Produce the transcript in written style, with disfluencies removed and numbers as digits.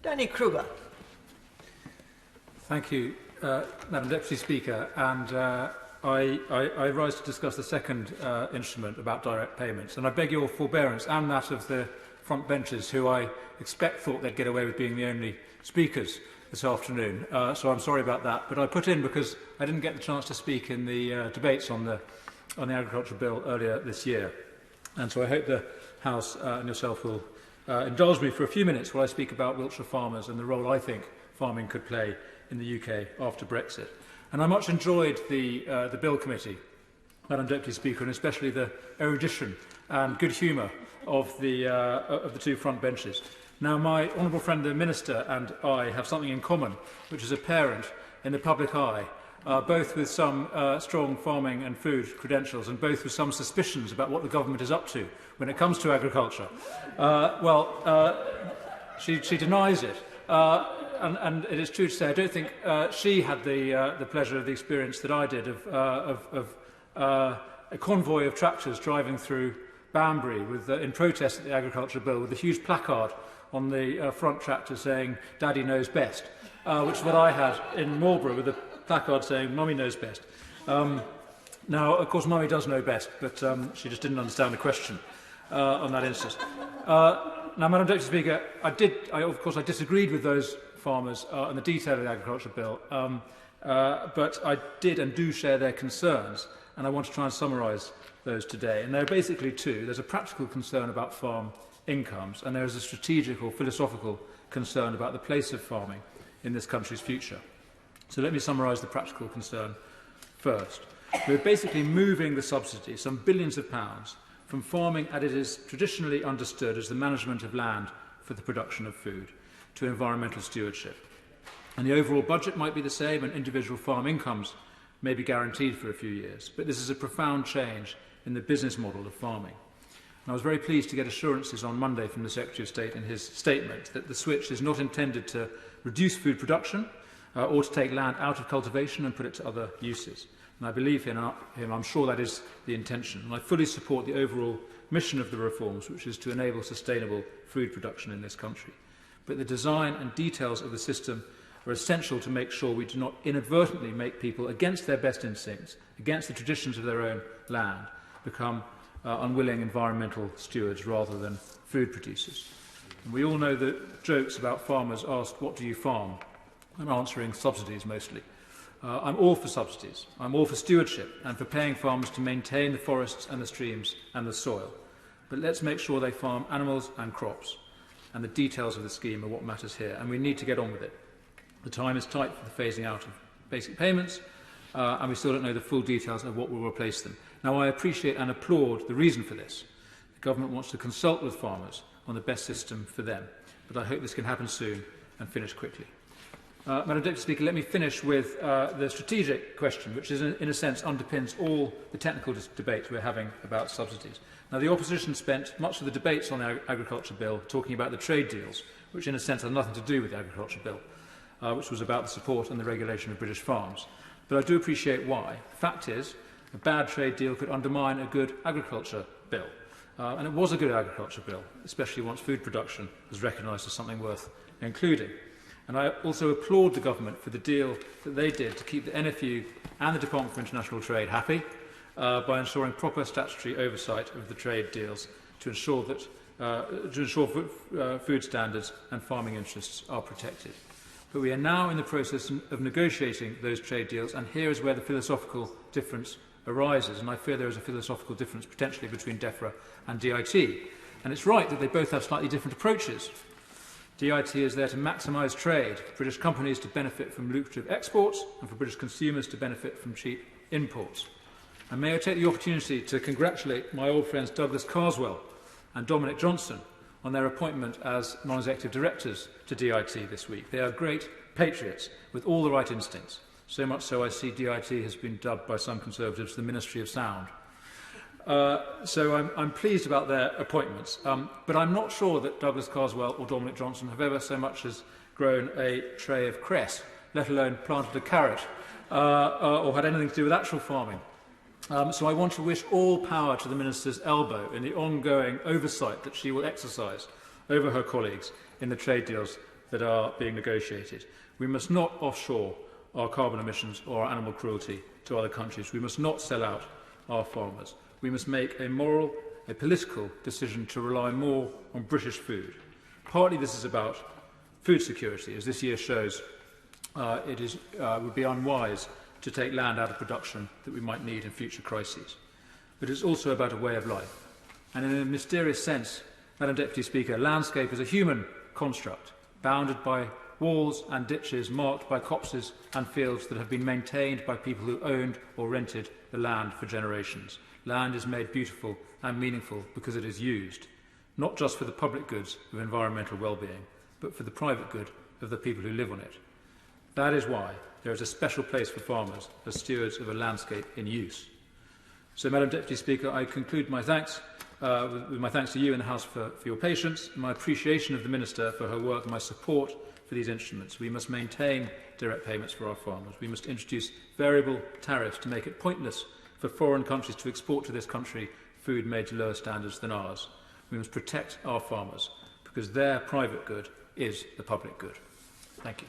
Danny Kruger. Thank you, Madam Deputy Speaker. And I rise to discuss the second instrument about direct payments. And I beg your forbearance and that of the front benches, who I expect thought they'd get away with being the only speakers this afternoon. So I'm sorry about that. But I put in because I didn't get the chance to speak in the debates on the Agriculture Bill earlier this year. And so I hope the House and yourself will indulge me for a few minutes while I speak about Wiltshire farmers and the role I think farming could play in the UK after Brexit. And I much enjoyed the Bill Committee, Madam Deputy Speaker, and especially the erudition and good humour of the two front benches. Now, my honourable friend the Minister and I have something in common, which is apparent in the public eye, both with some strong farming and food credentials and both with some suspicions about what the government is up to when it comes to agriculture. She denies it. And it is true to say, I don't think she had the pleasure of the experience that I did of a convoy of tractors driving through Banbury with, in protest at the Agriculture Bill with a huge placard on the front tractor saying, "Daddy knows best," which is what I had in Marlborough with a placard saying, "Mummy knows best." Now, of course, Mummy does know best, but she just didn't understand the question on that instance. Now, Madam Deputy Speaker, I disagreed with those farmers and the detail of the Agriculture Bill, but I did and do share their concerns, and I want to try and summarise those today. And there are basically two. There's a practical concern about farm incomes, and there is a strategic or philosophical concern about the place of farming in this country's future. So let me summarise the practical concern first. We're basically moving the subsidy, some billions of pounds, from farming as it is traditionally understood as the management of land for the production of food, to environmental stewardship. And the overall budget might be the same and individual farm incomes may be guaranteed for a few years, but this is a profound change in the business model of farming. And I was very pleased to get assurances on Monday from the Secretary of State in his statement that the switch is not intended to reduce food production or to take land out of cultivation and put it to other uses. And I believe him, I'm sure that is the intention. And I fully support the overall mission of the reforms, which is to enable sustainable food production in this country. But the design and details of the system are essential to make sure we do not inadvertently make people, against their best instincts, against the traditions of their own land, become unwilling environmental stewards rather than food producers. And we all know the jokes about farmers asked, "What do you farm?" I'm answering subsidies mostly. I'm all for subsidies. I'm all for stewardship and for paying farmers to maintain the forests and the streams and the soil. But let's make sure they farm animals and crops. And the details of the scheme are what matters here, and we need to get on with it. The time is tight for the phasing out of basic payments, and we still don't know the full details of what will replace them. Now, I appreciate and applaud the reason for this. The government wants to consult with farmers on the best system for them, but I hope this can happen soon and finish quickly. Madam Deputy Speaker, let me finish with the strategic question, which is, in a sense, underpins all the technical debate we're having about subsidies. Now, the opposition spent much of the debates on the Agriculture Bill talking about the trade deals, which, in a sense, had nothing to do with the Agriculture Bill, which was about the support and the regulation of British farms. But I do appreciate why. The fact is, a bad trade deal could undermine a good agriculture bill. And it was a good agriculture bill, especially once food production was recognised as something worth including. And I also applaud the government for the deal that they did to keep the NFU and the Department for International Trade happy by ensuring proper statutory oversight of the trade deals to ensure food standards and farming interests are protected. But we are now in the process of negotiating those trade deals, and here is where the philosophical difference arises. And I fear there is a philosophical difference potentially between DEFRA and DIT. And it's right that they both have slightly different approaches. DIT is there to maximise trade, for British companies to benefit from lucrative exports and for British consumers to benefit from cheap imports. And may I take the opportunity to congratulate my old friends Douglas Carswell and Dominic Johnson on their appointment as non-executive directors to DIT this week. They are great patriots with all the right instincts. So much so I see DIT has been dubbed by some Conservatives the Ministry of Sound. So I'm pleased about their appointments, but I'm not sure that Douglas Carswell or Dominic Johnson have ever so much as grown a tray of cress, let alone planted a carrot, or had anything to do with actual farming. So I want to wish all power to the Minister's elbow in the ongoing oversight that she will exercise over her colleagues in the trade deals that are being negotiated. We must not offshore our carbon emissions or our animal cruelty to other countries. We must not sell out our farmers. We must make a moral, a political decision to rely more on British food. Partly this is about food security. As this year shows, it would be unwise to take land out of production that we might need in future crises. But it's also about a way of life. And in a mysterious sense, Madam Deputy Speaker, landscape is a human construct, bounded by walls and ditches marked by copses and fields that have been maintained by people who owned or rented the land for generations. Land is made beautiful and meaningful because it is used, not just for the public goods of environmental well-being, but for the private good of the people who live on it. That is why there is a special place for farmers as stewards of a landscape in use. So, Madam Deputy Speaker, I conclude my thanks with my thanks to you in the House for your patience, my appreciation of the Minister for her work and my support for these instruments. We must maintain direct payments for our farmers. We must introduce variable tariffs to make it pointless for foreign countries to export to this country food made to lower standards than ours. We must protect our farmers because their private good is the public good. Thank you.